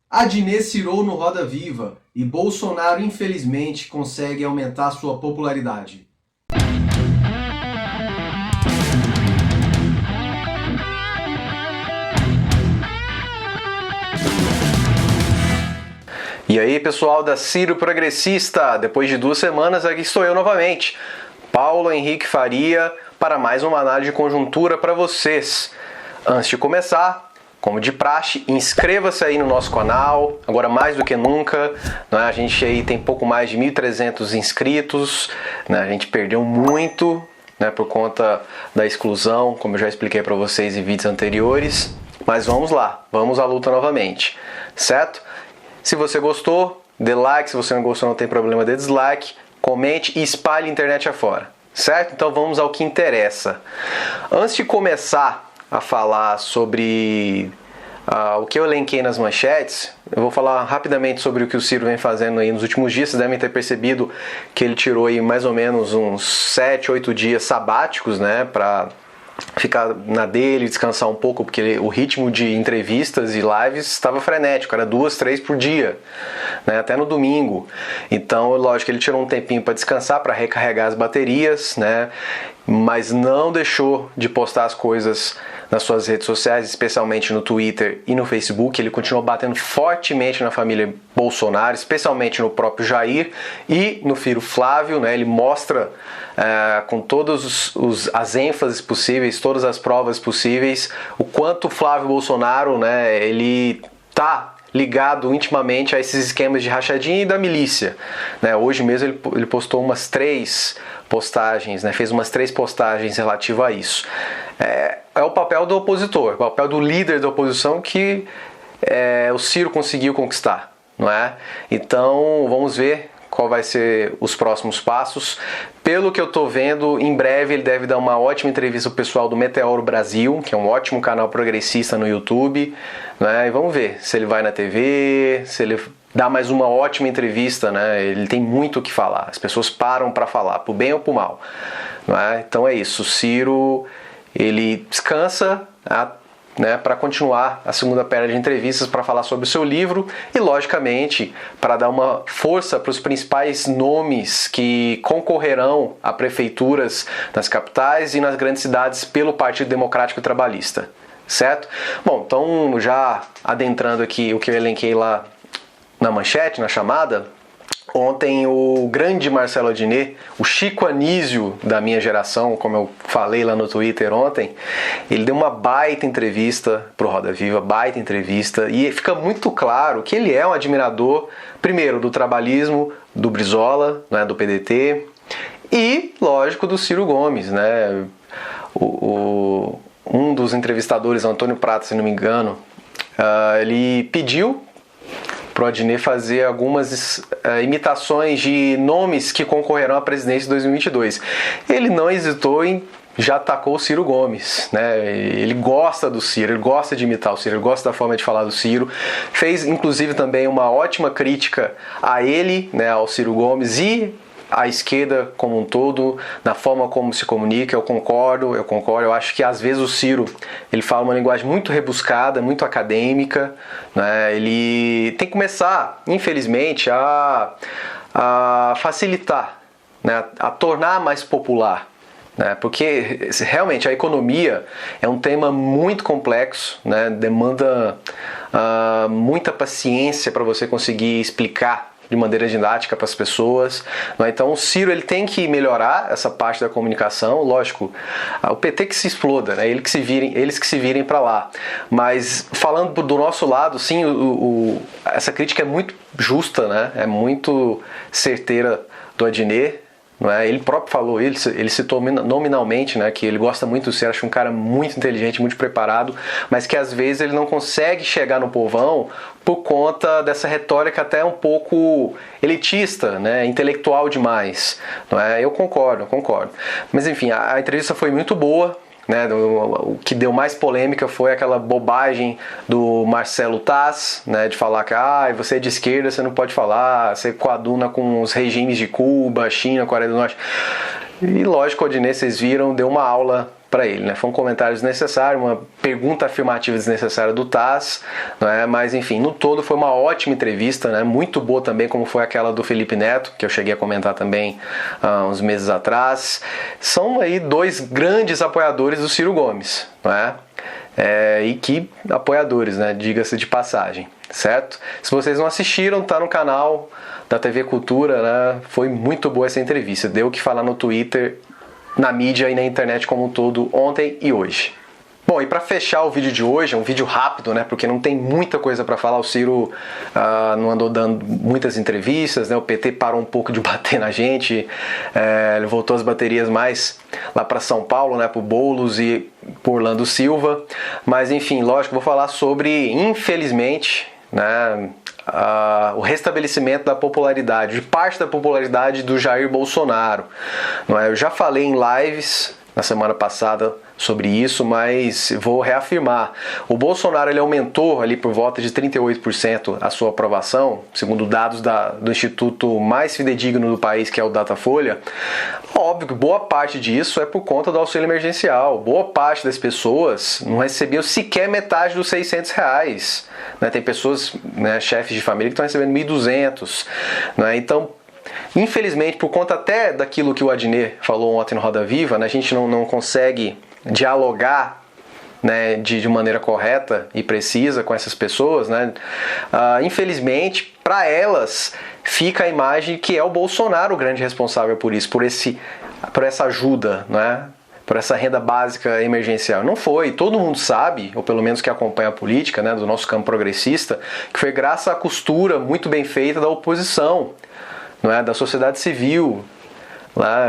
Adnet cirou no Roda Viva e Bolsonaro, infelizmente, consegue aumentar sua popularidade. E aí, pessoal da Ciro Progressista, depois de 2 semanas aqui estou eu novamente, Paulo Henrique Faria, para mais uma análise de conjuntura para vocês. Antes de começar, como de praxe, inscreva-se aí no nosso canal, agora mais do que nunca, né? A gente aí tem pouco mais de 1.300 inscritos, né? A gente perdeu muito, né, por conta da exclusão, como eu já expliquei para vocês em vídeos anteriores, mas vamos lá, vamos à luta novamente, certo? Se você gostou, dê like, se você não gostou não tem problema, dê dislike, comente e espalhe a internet afora, certo? Então vamos ao que interessa. Antes de começar a falar sobre o que eu elenquei nas manchetes, eu vou falar rapidamente sobre o que o Ciro vem fazendo aí nos últimos dias. Vocês devem ter percebido que ele tirou aí mais ou menos uns 7, 8 dias sabáticos, né, para ficar na dele, descansar um pouco, porque o ritmo de entrevistas e lives estava frenético, era 2, 3 por dia, né, até no domingo. Então, lógico, ele tirou um tempinho para descansar, para recarregar as baterias, né, mas não deixou de postar as coisas nas suas redes sociais, especialmente no Twitter e no Facebook. Ele continuou batendo fortemente na família Bolsonaro, especialmente no próprio Jair e no filho Flávio, né? Ele mostra com todas as ênfases possíveis, todas as provas possíveis, o quanto o Flávio Bolsonaro, né, ele tá ligado intimamente a esses esquemas de rachadinha e da milícia, né? Hoje mesmo ele postou umas 3 postagens, né? Fez umas 3 postagens relativas a isso. É o papel do opositor, o papel do líder da oposição que o Ciro conseguiu conquistar, não é? Então vamos ver qual vai ser os próximos passos. Pelo que eu tô vendo, em breve ele deve dar uma ótima entrevista ao pessoal do Meteoro Brasil, que é um ótimo canal progressista no YouTube, né? E vamos ver se ele vai na TV, se ele dá mais uma ótima entrevista, né? Ele tem muito o que falar, as pessoas param para falar, pro bem ou pro mal, não é? Então é isso, o Ciro, ele descansa, né, para continuar a segunda pérola de entrevistas para falar sobre o seu livro e, logicamente, para dar uma força para os principais nomes que concorrerão a prefeituras nas capitais e nas grandes cidades pelo Partido Democrático Trabalhista, certo? Bom, então já adentrando aqui o que eu elenquei lá na manchete, na chamada, ontem o grande Marcelo Adnet, o Chico Anísio da minha geração, como eu falei lá no Twitter ontem, ele deu uma baita entrevista pro Roda Viva, baita entrevista, e fica muito claro que ele é um admirador, primeiro, do trabalhismo, do Brizola, né, do PDT, e, lógico, do Ciro Gomes, né? Um dos entrevistadores, Antônio Prata, se não me engano, ele pediu pro Adnet fazer algumas imitações de nomes que concorrerão à presidência de 2022. Ele não hesitou em já atacou o Ciro Gomes, né? Ele gosta do Ciro, ele gosta de imitar o Ciro, ele gosta da forma de falar do Ciro. Fez, inclusive, também uma ótima crítica a ele, né, ao Ciro Gomes e a esquerda como um todo, na forma como se comunica. Eu concordo, eu acho que às vezes o Ciro, ele fala uma linguagem muito rebuscada, muito acadêmica, né? Ele tem que começar, infelizmente, a facilitar, né? A tornar mais popular, né? Porque realmente a economia é um tema muito complexo, né? Demanda muita paciência para você conseguir explicar de maneira didática para as pessoas, né? Então o Ciro, ele tem que melhorar essa parte da comunicação, lógico, o PT que se exploda, né? Eles que se virem para lá. Mas falando do nosso lado, sim, essa crítica é muito justa, né? É muito certeira do Adnet, não é? Ele próprio falou, ele citou nominalmente, né, que ele gosta muito do Ciro, acha um cara muito inteligente, muito preparado, mas que às vezes ele não consegue chegar no povão por conta dessa retórica até um pouco elitista, né, intelectual demais, não é? Eu concordo. Mas enfim, a entrevista foi muito boa, né? O que deu mais polêmica foi aquela bobagem do Marcelo Taz, né, de falar que você é de esquerda, você não pode falar, você coaduna com os regimes de Cuba, China, Coreia do Norte. E lógico, o Adnet, vocês viram, deu uma aula para ele, né? Foi um comentário desnecessário, uma pergunta afirmativa desnecessária do Taz, né? Mas enfim, no todo foi uma ótima entrevista, né? Muito boa também, como foi aquela do Felipe Neto, que eu cheguei a comentar também uns meses atrás. São aí dois grandes apoiadores do Ciro Gomes, né? E que apoiadores, né? Diga-se de passagem, certo? Se vocês não assistiram, tá no canal da TV Cultura, né? Foi muito boa essa entrevista, deu o que falar no Twitter, na mídia e na internet como um todo, ontem e hoje. Bom, e para fechar o vídeo de hoje, é um vídeo rápido, né, porque não tem muita coisa para falar, o Ciro não andou dando muitas entrevistas, né, o PT parou um pouco de bater na gente, ele voltou as baterias mais lá para São Paulo, né, para o Boulos e por Orlando Silva, mas enfim, lógico, vou falar sobre, infelizmente, né, o restabelecimento da popularidade, de parte da popularidade do Jair Bolsonaro. Não é? Eu já falei em lives na semana passada sobre isso, mas vou reafirmar. O Bolsonaro ele aumentou ali por volta de 38% a sua aprovação, segundo dados do instituto mais fidedigno do país, que é o Datafolha. Óbvio que boa parte disso é por conta do auxílio emergencial. Boa parte das pessoas não recebiam sequer metade dos R$600. Né? Tem pessoas, né, chefes de família, que estão recebendo 1.200. Né? Então, infelizmente, por conta até daquilo que o Adnet falou ontem no Roda Viva, né, a gente não consegue dialogar, né, de maneira correta e precisa com essas pessoas, né? Infelizmente, para elas fica a imagem que é o Bolsonaro o grande responsável por isso, por essa ajuda, né? Por essa renda básica emergencial. Não foi, todo mundo sabe, ou pelo menos que acompanha a política, né, do nosso campo progressista, que foi graças à costura muito bem feita da oposição, não é, da sociedade civil. Lá,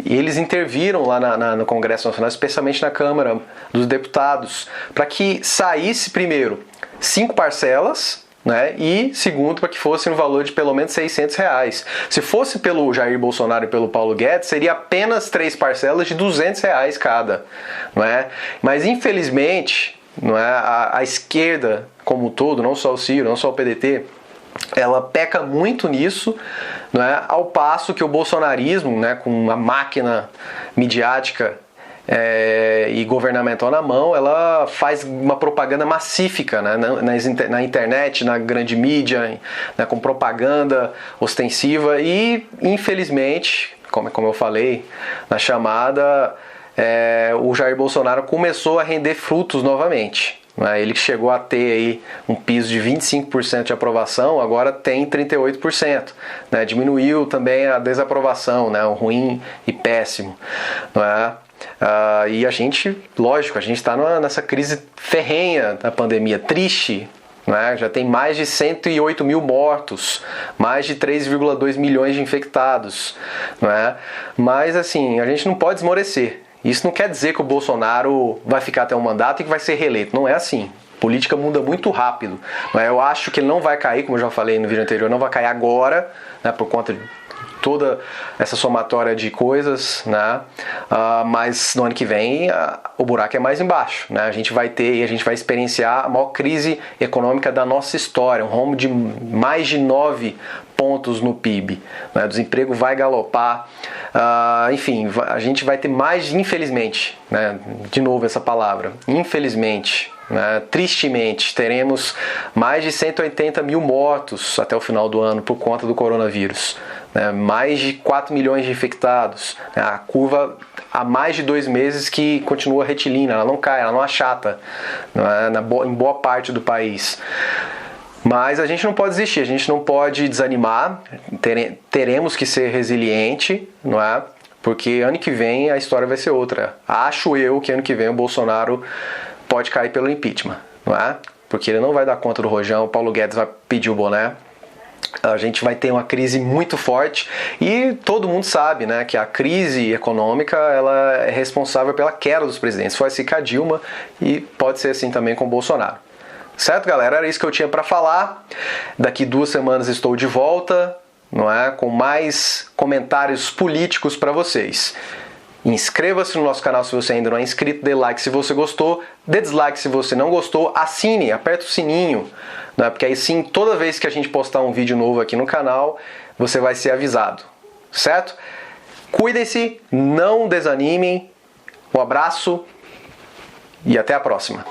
eles interviram lá no Congresso Nacional, especialmente na Câmara dos Deputados, para que saísse primeiro 5 parcelas, né, e segundo, para que fosse no valor de pelo menos R$600. Se fosse pelo Jair Bolsonaro e pelo Paulo Guedes, seria apenas 3 parcelas de R$200 cada. Não é? Mas infelizmente, não é, a esquerda como um todo, não só o Ciro, não só o PDT, ela peca muito nisso, não é? Ao passo que o bolsonarismo, né, com a máquina midiática e governamental na mão, ela faz uma propaganda massífica, né, na internet, na grande mídia, né, com propaganda ostensiva e, infelizmente, como eu falei na chamada, o Jair Bolsonaro começou a render frutos novamente. Ele que chegou a ter aí um piso de 25% de aprovação, agora tem 38%. Né? Diminuiu também a desaprovação, né? O ruim e péssimo. Não é? E a gente, lógico, a gente está nessa crise ferrenha da pandemia, triste. Né? Já tem mais de 108 mil mortos, mais de 3,2 milhões de infectados. Não é? Mas assim, a gente não pode esmorecer. Isso não quer dizer que o Bolsonaro vai ficar até um mandato e que vai ser reeleito. Não é assim. A política muda muito rápido. Eu acho que ele não vai cair, como eu já falei no vídeo anterior, não vai cair agora, né, por conta de toda essa somatória de coisas, né? Mas no ano que vem o buraco é mais embaixo, né? A gente vai experienciar a maior crise econômica da nossa história, um rombo de mais de 9 pontos no PIB, né? O desemprego vai galopar, enfim, a gente vai ter mais, infelizmente, né? De novo essa palavra, infelizmente, né? Tristemente, teremos mais de 180 mil mortos até o final do ano por conta do coronavírus. Mais de 4 milhões de infectados. A curva há mais de 2 meses que continua retilínea, ela não cai, ela não achata, em boa parte do país. Mas a gente não pode desistir, a gente não pode desanimar, teremos que ser resiliente, não é? Porque ano que vem a história vai ser outra. Acho eu que ano que vem o Bolsonaro pode cair pelo impeachment, não é? Porque ele não vai dar conta do rojão, o Paulo Guedes vai pedir o boné. A gente vai ter uma crise muito forte e todo mundo sabe, né, que a crise econômica ela é responsável pela queda dos presidentes. Foi assim com a Dilma e pode ser assim também com o Bolsonaro. Certo, galera? Era isso que eu tinha para falar. Daqui 2 semanas estou de volta, não é, com mais comentários políticos para vocês. Inscreva-se no nosso canal se você ainda não é inscrito, dê like se você gostou, dê dislike se você não gostou, assine, aperta o sininho, né? Porque aí sim, toda vez que a gente postar um vídeo novo aqui no canal, você vai ser avisado, certo? Cuidem-se, não desanimem, Um abraço e até a próxima.